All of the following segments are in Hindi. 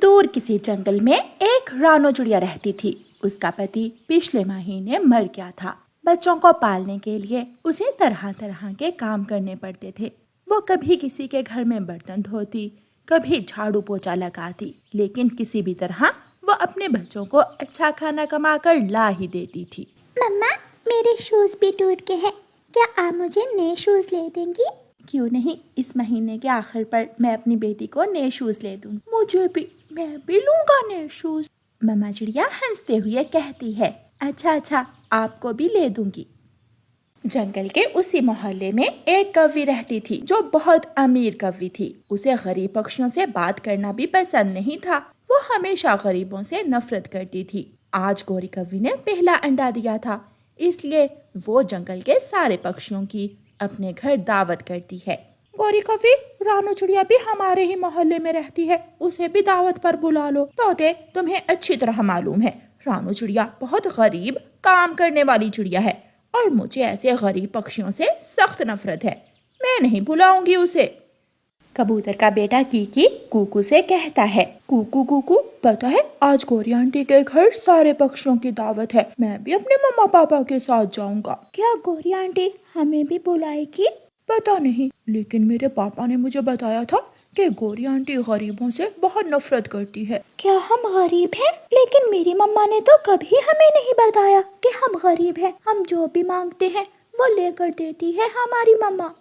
दूर किसी जंगल में एक रानो चिड़िया रहती थी। उसका पति पिछले महीने मर गया था। बच्चों को पालने के लिए उसे तरह तरह के काम करने पड़ते थे। वो कभी किसी के घर में बर्तन धोती, कभी झाड़ू पोछा लगाती, लेकिन किसी भी तरह वो अपने बच्चों को अच्छा खाना कमा कर ला ही देती थी। मम्मा, मेरे शूज भी टूट गए हैं, क्या आप मुझे नए शूज ले देंगी? क्यों नहीं, इस महीने के आखिर पर मैं अपनी बेटी को नए शूज ले दूंगी। मैं भी लूंगा नए शूज। मम्मा चिड़िया हंसते हुए कहती है, अच्छा, आपको भी ले दूंगी। जंगल के उसी मोहल्ले में एक कौवी रहती थी जो बहुत अमीर कौवी थी। उसे गरीब पक्षियों से बात करना भी पसंद नहीं था। वो हमेशा गरीबों से नफरत करती थी। आज गोरी कौवी ने पहला अंडा दिया था, इसलिए वो जंगल के सारे पक्षियों की अपने घर दावत करती है। गोरी कौवी, रानो चिड़िया भी हमारे ही मोहल्ले में रहती है, उसे भी दावत पर बुला लो। तोते, तुम्हें अच्छी तरह मालूम है रानो चिड़िया बहुत गरीब काम करने वाली चिड़िया है और मुझे ऐसे गरीब पक्षियों से सख्त नफरत है। मैं नहीं बुलाऊंगी उसे। कबूतर का बेटा कीकी कुकू से कहता है, कुकू, पता है आज गोरी आंटी के घर सारे पक्षियों की दावत है। मैं भी अपने मम्मा पापा के साथ जाऊंगा। क्या गोरी आंटी हमें भी बुलाएगी? पता नहीं, लेकिन मेरे पापा ने मुझे बताया था कि गोरी आंटी गरीबों से बहुत नफरत करती है। क्या हम गरीब हैं? लेकिन मेरी मम्मा ने तो कभी हमें नहीं बताया कि हम गरीब हैं। हम जो भी मांगते हैं वो लेकर देती है हमारी मम्मा।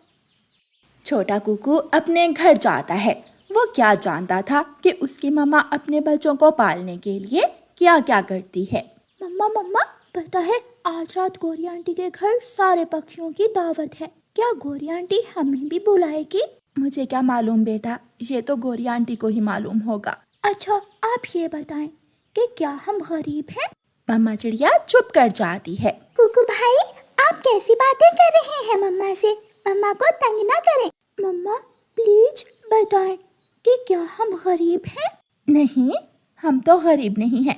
छोटा कुकू अपने घर जाता है। वो क्या जानता था कि उसकी मम्मा अपने बच्चों को पालने के लिए क्या क्या करती है। मम्मा, पता है आज रात गोरी आंटी के घर सारे पक्षियों की दावत है। क्या गोरी आंटी हमें भी बुलाएगी? मुझे क्या मालूम बेटा, ये तो गोरी आंटी को ही मालूम होगा। अच्छा, आप ये बताएं कि क्या हम गरीब हैं? मम्मा चिड़िया चुप कर जाती है। कुकू भाई, आप कैसी बातें कर रहे हैं मम्मा से? मम्मा को तंग ना करें। मम्मा प्लीज बताएं कि क्या हम गरीब हैं? नहीं, हम तो गरीब नहीं हैं।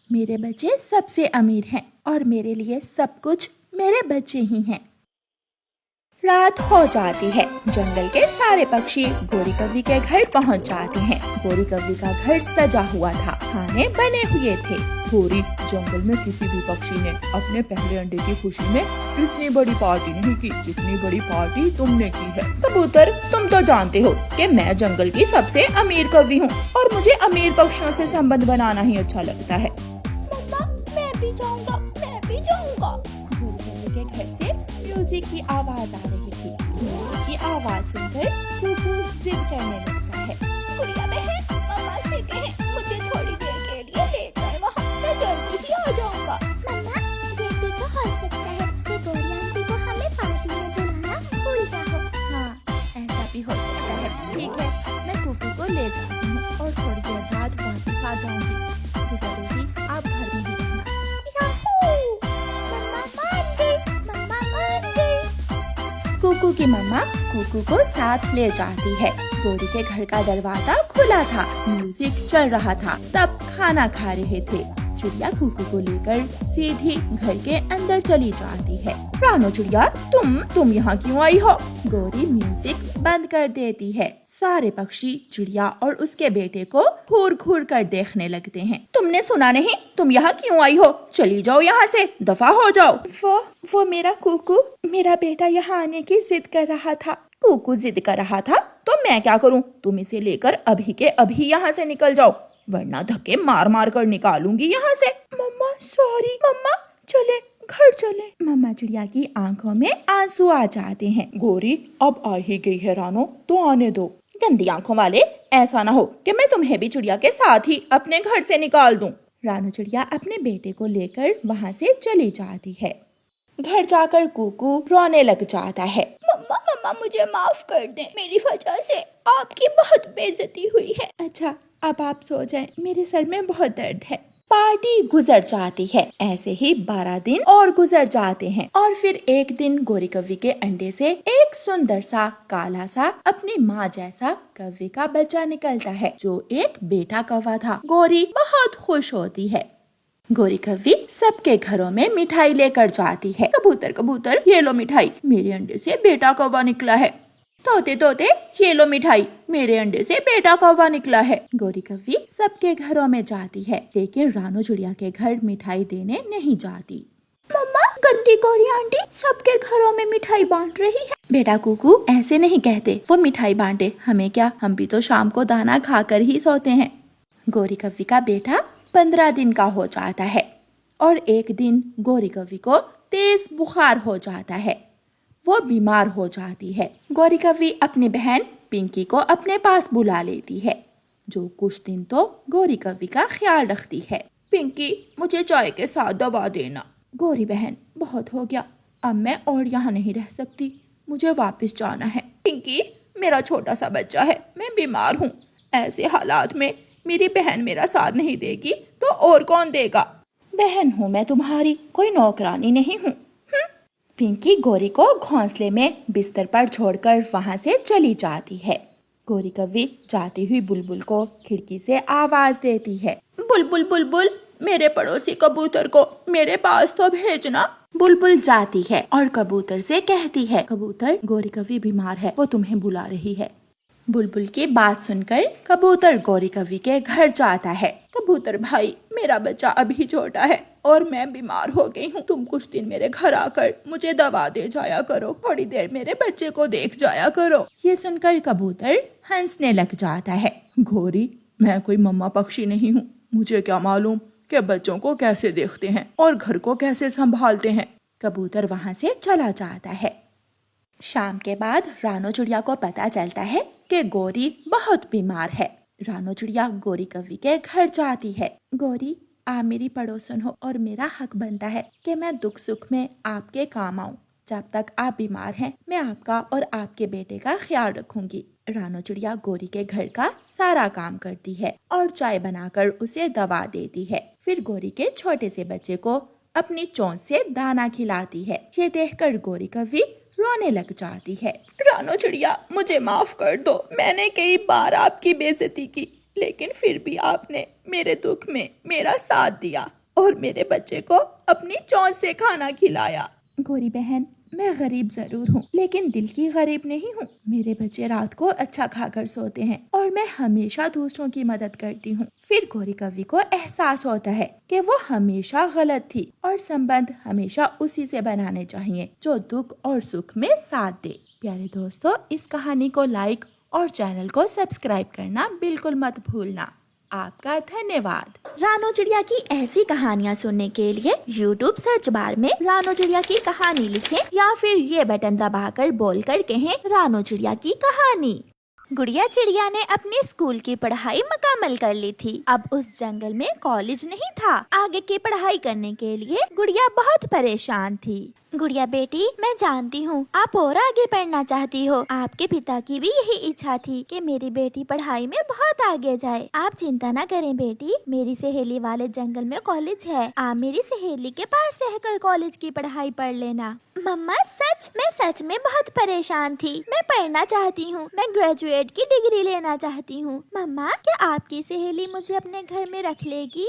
मेरे बच्चे सबसे अमीर हैं और मेरे लिए सब कुछ मेरे बच्चे ही हैं। रात हो जाती है। जंगल के सारे पक्षी गोरी कौवी के घर पहुंच जाते हैं। गोरी कौवी का घर सजा हुआ था, खाने बने हुए थे। गोरी, जंगल में किसी भी पक्षी ने अपने पहले अंडे की खुशी में इतनी बड़ी पार्टी नहीं की जितनी बड़ी पार्टी तुमने की है। कबूतर, तुम तो जानते हो कि मैं जंगल की सबसे अमीर कौवी हूँ और मुझे अमीर पक्षियों से संबंध बनाना ही अच्छा लगता है। मम्मा, मैं भी जाऊंगा। गोरी कौवी के घर से म्यूजिक की आवाज आ रही थी। म्यूजिक की आवाज सुनकर कुकू जिद करने लगता है। गुड़िया बहन, मम्मा से कहें मुझे थोड़ी देर के लिए ले जाए वहाँ, मैं जल्दी ही आ जाऊंगा। मम्मा, ये भी तो हो सकता है कि गोरी आंटी को हमें पार्टी में बुलाना भूल जाओ। हाँ, ऐसा भी हो सकता है। ठीक है, मैं कुकू को ले जाती हूँ और थोड़ी देर बाद वापस आ जाऊंगी। बेटी, आप घर में ही रहना। मम्मा मान गई। कुकू की मम्मा कुकू को साथ ले जाती है। गोरी के घर का दरवाजा खुला था, म्यूजिक चल रहा था, सब खाना खा रहे थे। चिड़िया कुकू को लेकर सीधी घर के अंदर चली जाती है। रानो चिड़िया, तुम यहाँ क्यों आई हो? गोरी म्यूजिक बंद कर देती है। सारे पक्षी चिड़िया और उसके बेटे को घूर घूर कर देखने लगते हैं। तुमने सुना नहीं? तुम यहाँ क्यों आई हो? चली जाओ यहाँ से, दफा हो जाओ। वो मेरा कुकू, मेरा बेटा यहाँ आने की जिद कर रहा था। कुकू जिद कर रहा था तो मैं क्या करूँ? तुम इसे लेकर अभी के अभी यहाँ से निकल जाओ, वरना धक्के मार मार कर निकालूंगी यहाँ से। मम्मा सॉरी। मम्मा चले, घर चले। मम्मा चिड़िया की आंखों में आंसू आ जाते हैं। गोरी, अब आ ही गई है रानो, तो आने दो। गंदी आंखों वाले, ऐसा ना हो कि मैं तुम्हें भी चिड़िया के साथ ही अपने घर से निकाल दूं। रानो चिड़िया अपने बेटे को लेकर वहाँ से चली जाती है। घर जाकर कुकू रोने लग जाता है। मम्मा, मुझे माफ कर दें, मेरी वजह से आपकी बहुत बेइज्जती हुई है। अच्छा, अब आप सो जाएं, मेरे सर में बहुत दर्द है। पार्टी गुजर जाती है। ऐसे ही 12 दिन और गुजर जाते हैं और फिर एक दिन गोरी कौवी के अंडे से एक सुंदर सा काला सा अपनी माँ जैसा कौवे का बच्चा निकलता है जो एक बेटा कौवा था। गोरी बहुत खुश होती है। गोरी कौवी सबके घरों में मिठाई लेकर जाती है। कबूतर, ये लो मिठाई, मेरे अंडे से बेटा कौवा निकला है। तोते तोते ये लो मिठाई, मेरे अंडे से बेटा कौवा निकला है। गौरी कव्वी सबके घरों में जाती है, लेकिन रानू चिड़िया के घर मिठाई देने नहीं जाती। मम्मा, गंदी गौरी आंटी सबके घरों में मिठाई बांट रही है। बेटा कुकू, ऐसे नहीं कहते, वो मिठाई बांटे, हमें क्या, हम भी तो शाम को दाना खाकर ही सोते हैं। गौरी कव्वी का बेटा 15 दिन का हो जाता है और एक दिन गौरी कव्वी को तेज बुखार हो जाता है। वो बीमार हो जाती है। गौरी कव्वी अपनी बहन पिंकी को अपने पास बुला लेती है, जो कुछ दिन तो गौरी कव्वी का ख्याल रखती है। पिंकी, मुझे चाय के साथ दवा देना। गौरी बहन, बहुत हो गया, अब मैं और यहाँ नहीं रह सकती, मुझे वापस जाना है। पिंकी, मेरा छोटा सा बच्चा है, मैं बीमार हूँ, ऐसे हालात में मेरी बहन मेरा साथ नहीं देगी तो और कौन देगा। बहन हूँ मैं तुम्हारी, कोई नौकरानी नहीं हूँ। पिंकी गौरी को घोंसले में बिस्तर पर छोड़कर वहाँ से चली जाती है। गौरी कव्वी जाती हुई बुलबुल को खिड़की से आवाज देती है, बुलबुल बुलबुल, मेरे पड़ोसी कबूतर को मेरे पास तो भेजना। बुलबुल जाती है और कबूतर से कहती है, कबूतर, गौरी कव्वी बीमार है, वो तुम्हें बुला रही है। बुलबुल की बात सुनकर कबूतर गौरी कव्वी के घर जाता है। कबूतर भाई, मेरा बच्चा अभी छोटा है और मैं बीमार हो गई हूँ, तुम कुछ दिन मेरे घर आकर मुझे दवा दे जाया करो, थोड़ी देर मेरे बच्चे को देख जाया करो। ये सुनकर कबूतर हंसने लग जाता है। गौरी, मैं कोई मम्मा पक्षी नहीं हूँ, मुझे क्या मालूम कि बच्चों को कैसे देखते हैं और घर को कैसे संभालते हैं। कबूतर वहाँ से चला जाता है। शाम के बाद रानू चिड़िया को पता चलता है कि गौरी बहुत बीमार है। रानू चिड़िया गौरी कव्वी के घर जाती है। गौरी, आप मेरी पड़ोसन हो और मेरा हक बनता है कि मैं दुख सुख में आपके काम आऊं। जब तक आप बीमार हैं, मैं आपका और आपके बेटे का ख्याल रखूंगी। रानू चिड़िया गौरी के घर का सारा काम करती है और चाय बनाकर उसे दवा देती है। फिर गौरी के छोटे से बच्चे को अपनी चोंच से दाना खिलाती है। ये देखकर गौरी कव्वी रोने लग जाती है। रानू चिड़िया, मुझे माफ कर दो, मैंने कई बार आपकी बेइज्जती की, लेकिन फिर भी आपने मेरे दुख में मेरा साथ दिया और मेरे बच्चे को अपनी चोंच से खाना खिलाया। गौरी बहन, मैं गरीब जरूर हूँ, लेकिन दिल की गरीब नहीं हूँ। मेरे बच्चे रात को अच्छा खाकर सोते हैं और मैं हमेशा दूसरों की मदद करती हूँ। फिर गौरी कव्वी को एहसास होता है कि वो हमेशा गलत थी और संबंध हमेशा उसी से बनाने चाहिए जो दुख और सुख में साथ दे। प्यारे दोस्तों, इस कहानी को लाइक और चैनल को सब्सक्राइब करना बिल्कुल मत भूलना। आपका धन्यवाद। रानू चिड़िया की ऐसी कहानियाँ सुनने के लिए YouTube सर्च बार में रानू चिड़िया की कहानी लिखें या फिर ये बटन दबाकर बोलकर कहें, रानू चिड़िया की कहानी। गुड़िया चिड़िया ने अपनी स्कूल की पढ़ाई मुकम्मल कर ली थी। अब उस जंगल में कॉलेज नहीं था। आगे की पढ़ाई करने के लिए गुड़िया बहुत परेशान थी। गुड़िया बेटी, मैं जानती हूँ आप और आगे पढ़ना चाहती हो। आपके पिता की भी यही इच्छा थी कि मेरी बेटी पढ़ाई में बहुत आगे जाए। आप चिंता न करें बेटी, मेरी सहेली वाले जंगल में कॉलेज है। आप मेरी सहेली के पास रहकर कॉलेज की पढ़ाई पढ़ लेना। मम्मा, मैं सच में बहुत परेशान थी। मैं पढ़ना चाहती हूँ, मैं ग्रेजुएट की डिग्री लेना चाहती हूँ। मम्मा, क्या आपकी सहेली मुझे अपने घर में रख लेगी?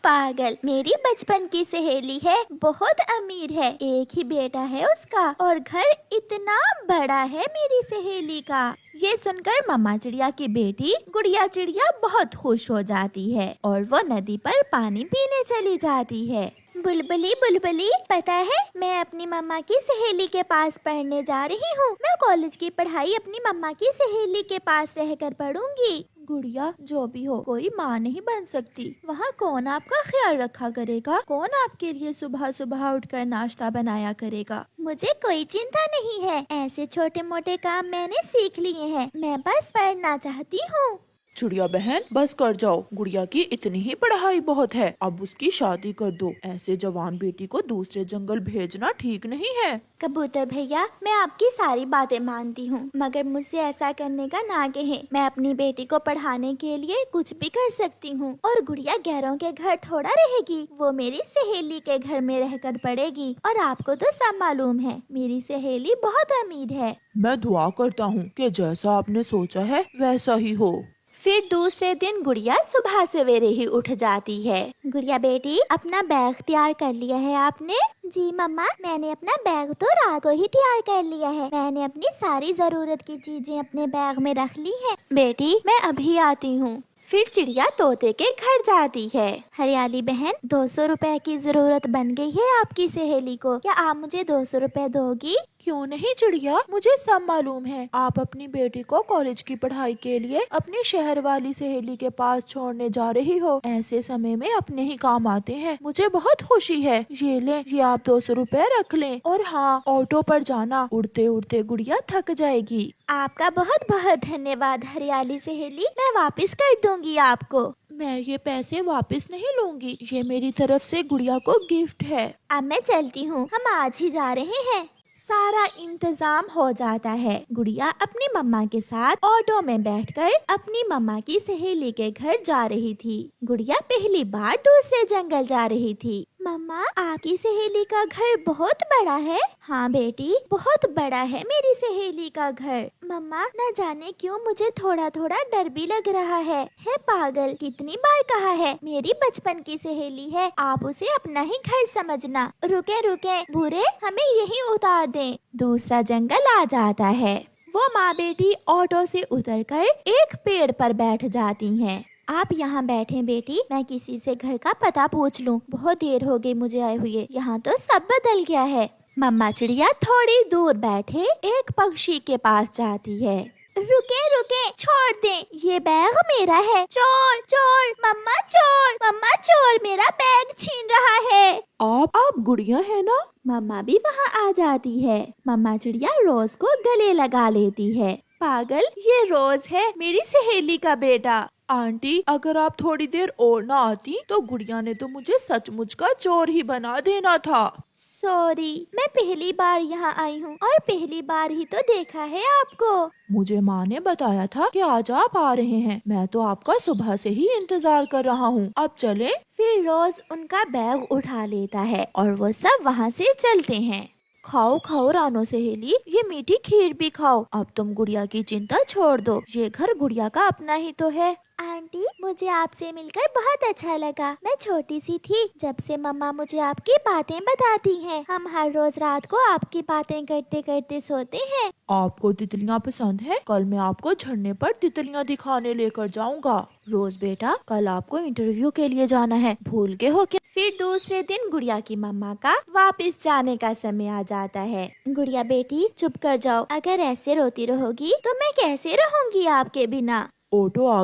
पागल, मेरी बचपन की सहेली है, बहुत अमीर है, एक ही बेटा है उसका और घर इतना बड़ा है मेरी सहेली का। ये सुनकर मम्मा चिड़िया की बेटी गुड़िया चिड़िया बहुत खुश हो जाती है और वो नदी पर पानी पीने चली जाती है। बुलबुली बुलबुली, पता है मैं अपनी मम्मा की सहेली के पास पढ़ने जा रही हूँ। मैं कॉलेज की पढ़ाई अपनी मम्मा की सहेली के पास रहकर पढ़ूंगी। गुड़िया, जो भी हो, कोई माँ नहीं बन सकती। वहाँ कौन आपका ख्याल रखा करेगा? कौन आपके लिए सुबह सुबह उठकर नाश्ता बनाया करेगा? मुझे कोई चिंता नहीं है, ऐसे छोटे मोटे काम मैंने सीख लिए हैं। मैं बस पढ़ना चाहती हूँ। चिड़िया बहन, बस कर जाओ, गुड़िया की इतनी ही पढ़ाई बहुत है, अब उसकी शादी कर दो। ऐसे जवान बेटी को दूसरे जंगल भेजना ठीक नहीं है। कबूतर भैया, मैं आपकी सारी बातें मानती हूँ, मगर मुझसे ऐसा करने का ना कहें। मैं अपनी बेटी को पढ़ाने के लिए कुछ भी कर सकती हूँ और गुड़िया गैरों के घर थोड़ा रहेगी, वो मेरी सहेली के घर में रहकर पढ़ेगी। और आपको तो सब मालूम है, मेरी सहेली बहुत अमीर है। मैं दुआ करता हूँ कि जैसा आपने सोचा है वैसा ही हो। फिर दूसरे दिन गुड़िया सुबह सवेरे ही उठ जाती है। गुड़िया बेटी, अपना बैग तैयार कर लिया है आपने? जी मम्मा, मैंने अपना बैग तो रात को ही तैयार कर लिया है। मैंने अपनी सारी जरूरत की चीजें अपने बैग में रख ली हैं। बेटी मैं अभी आती हूँ। फिर चिड़िया तोते के घर जाती है। हरियाली बहन, 200 रुपए की जरूरत बन गई है आपकी सहेली को। क्या आप मुझे 200 रुपए दोगी? क्यों नहीं चिड़िया, मुझे सब मालूम है। आप अपनी बेटी को कॉलेज की पढ़ाई के लिए अपनी शहर वाली सहेली के पास छोड़ने जा रही हो। ऐसे समय में अपने ही काम आते हैं। मुझे बहुत खुशी है। ये ले, ये आप 200 रुपए रख लें। और हाँ, ऑटो पर जाना, उड़ते उड़ते गुड़िया थक जाएगी। आपका बहुत बहुत धन्यवाद हरियाली सहेली, मैं वापस कर दूंगी आपको। मैं ये पैसे वापस नहीं लूंगी, ये मेरी तरफ से गुड़िया को गिफ्ट है। अब मैं चलती हूँ, हम आज ही जा रहे हैं। सारा इंतजाम हो जाता है। गुड़िया अपनी मम्मा के साथ ऑटो में बैठकर अपनी मम्मा की सहेली के घर जा रही थी। गुड़िया पहली बार दूसरे जंगल जा रही थी। मम्मा, आपकी सहेली का घर बहुत बड़ा है? हाँ बेटी, बहुत बड़ा है मेरी सहेली का घर। मम्मा, न जाने क्यों मुझे थोड़ा थोड़ा डर भी लग रहा है। पागल, कितनी बार कहा है, मेरी बचपन की सहेली है, आप उसे अपना ही घर समझना। रुके रुके बुरे, हमें यहीं उतार दें। दूसरा जंगल आ जाता है। वो माँ बेटी ऑटो से उतरकर एक पेड़ पर बैठ जाती हैं। आप यहाँ बैठे बेटी, मैं किसी से घर का पता पूछ लूँ। बहुत देर हो गई मुझे आए हुए, यहाँ तो सब बदल गया है। मम्मा चिड़िया थोड़ी दूर बैठे एक पक्षी के पास जाती है। रुके रुके, छोड़ दे, ये बैग मेरा है। चोर चोर, मम्मा चोर, मम्मा चोर, मेरा बैग छीन रहा है। आप गुड़िया है ना? मम्मा भी वहाँ आ जाती है। मम्मा चिड़िया रोज को गले लगा लेती है। पागल, ये रोज है मेरी सहेली का बेटा। आंटी, अगर आप थोड़ी देर और ना आती तो गुड़िया ने तो मुझे सचमुच का चोर ही बना देना था। सॉरी, मैं पहली बार यहाँ आई हूँ और पहली बार ही तो देखा है आपको। मुझे माँ ने बताया था कि आज आप आ रहे हैं। मैं तो आपका सुबह से ही इंतजार कर रहा हूँ। अब चले। फिर रोज उनका बैग उठा लेता है और वो सब वहाँ से चलते हैं। खाओ खाओ रानो सहेली, ये मीठी खीर भी खाओ। अब तुम गुड़िया की चिंता छोड़ दो, ये घर गुड़िया का अपना ही तो है। आंटी, मुझे आपसे मिलकर बहुत अच्छा लगा। मैं छोटी सी थी जब से मम्मा मुझे आपकी बातें बताती हैं। हम हर रोज रात को आपकी बातें करते करते सोते हैं। आपको तितलियाँ पसंद है? कल मैं आपको झरने पर तितलियाँ दिखाने लेकर जाऊँगा। रोज बेटा, कल आपको इंटरव्यू के लिए जाना है, भूल गए हो क्या? फिर दूसरे दिन गुड़िया की मम्मा का वापस जाने का समय आ जाता है। गुड़िया बेटी, चुप कर जाओ। अगर ऐसे रोती रहोगी तो मैं कैसे रहूंगी आपके बिना? ऑटो आ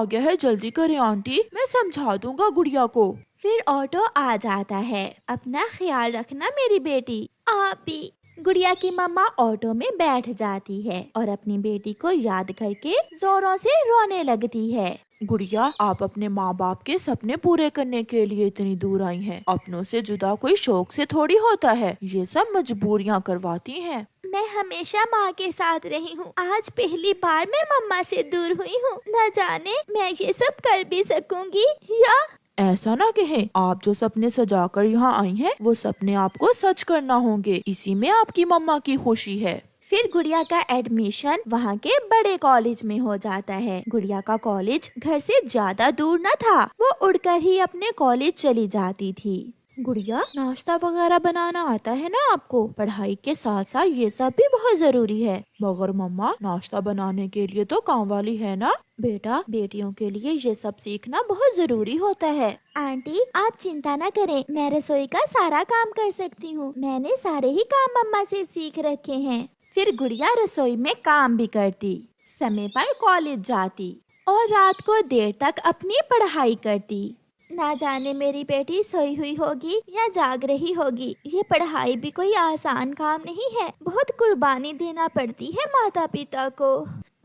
गया है, जल्दी करें आंटी, मैं समझा दूंगा गुड़िया को। फिर ऑटो आ जाता है। अपना ख्याल रखना मेरी बेटी। आप भी। गुड़िया की मम्मा ऑटो में बैठ जाती है और अपनी बेटी को याद करके जोरों से रोने लगती है। गुड़िया, आप अपने माँ बाप के सपने पूरे करने के लिए इतनी दूर आई हैं। अपनों से जुदा कोई शौक से थोड़ी होता है, ये सब मजबूरियाँ करवाती हैं। मैं हमेशा माँ के साथ रही हूँ, आज पहली बार मैं मम्मा से दूर हुई हूँ। न जाने मैं ये सब कर भी सकूंगी या? ऐसा ना कहें, आप जो सपने सजा कर यहाँ आई हैं, वो सपने आपको सच करना होंगे। इसी में आपकी मम्मा की खुशी है। फिर गुड़िया का एडमिशन वहाँ के बड़े कॉलेज में हो जाता है। गुड़िया का कॉलेज घर से ज्यादा दूर न था, वो उड़कर ही अपने कॉलेज चली जाती थी। गुड़िया, नाश्ता वगैरह बनाना आता है ना आपको? पढ़ाई के साथ साथ ये सब भी बहुत जरूरी है। मगर मम्मा, नाश्ता बनाने के लिए तो काम वाली है ना। बेटा, बेटियों के लिए ये सब सीखना बहुत जरूरी होता है। आंटी, आप चिंता न करें, मैं रसोई का सारा काम कर सकती हूँ। मैंने सारे ही काम मम्मा से सीख रखे हैं। फिर गुड़िया रसोई में काम भी करती, समय पर कॉलेज जाती और रात को देर तक अपनी पढ़ाई करती। ना जाने मेरी बेटी सोई हुई होगी या जाग रही होगी। ये पढ़ाई भी कोई आसान काम नहीं है, बहुत कुर्बानी देना पड़ती है माता पिता को।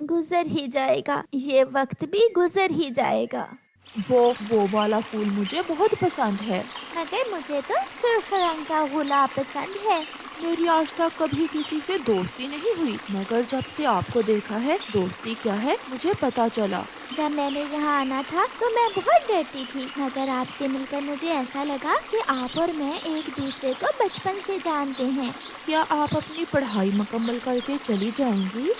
गुजर ही जाएगा, ये वक्त भी गुजर ही जाएगा। वो वाला फूल मुझे बहुत पसंद है। मगर मुझे तो सुर्ख रंग का गुलाब पसंद है। मेरी आज तक कभी किसी से दोस्ती नहीं हुई, मगर जब से आपको देखा है दोस्ती क्या है मुझे पता चला। जब मैंने यहाँ आना था तो मैं बहुत डरती थी, मगर आपसे मिलकर मुझे ऐसा लगा कि आप और मैं एक दूसरे को बचपन से जानते हैं। क्या आप अपनी पढ़ाई मुकम्मल करके चली जाएंगी?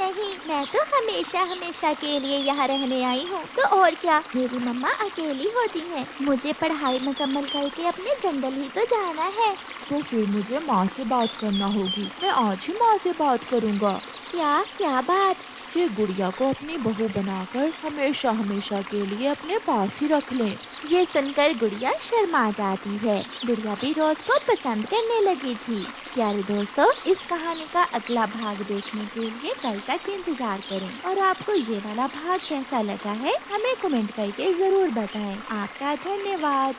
नहीं, मैं तो हमेशा हमेशा के लिए यहाँ रहने आई हूँ। तो और क्या, मेरी मम्मा अकेली होती हैं। मुझे पढ़ाई मुकम्मल करके अपने जंगल ही तो जाना है। तो फिर मुझे माँ से बात करना होगी। मैं आज ही माँ से बात करूँगा क्या क्या बात? कि गुड़िया को अपनी बहू बनाकर हमेशा हमेशा के लिए अपने पास ही रख लें। ये सुनकर गुड़िया शर्मा जाती है। गुड़िया भी रोज को पसंद करने लगी थी। प्यारे दोस्तों, इस कहानी का अगला भाग देखने के लिए कल तक इंतजार करें। और आपको ये वाला भाग कैसा लगा है हमें कमेंट करके जरूर बताएं। आपका धन्यवाद।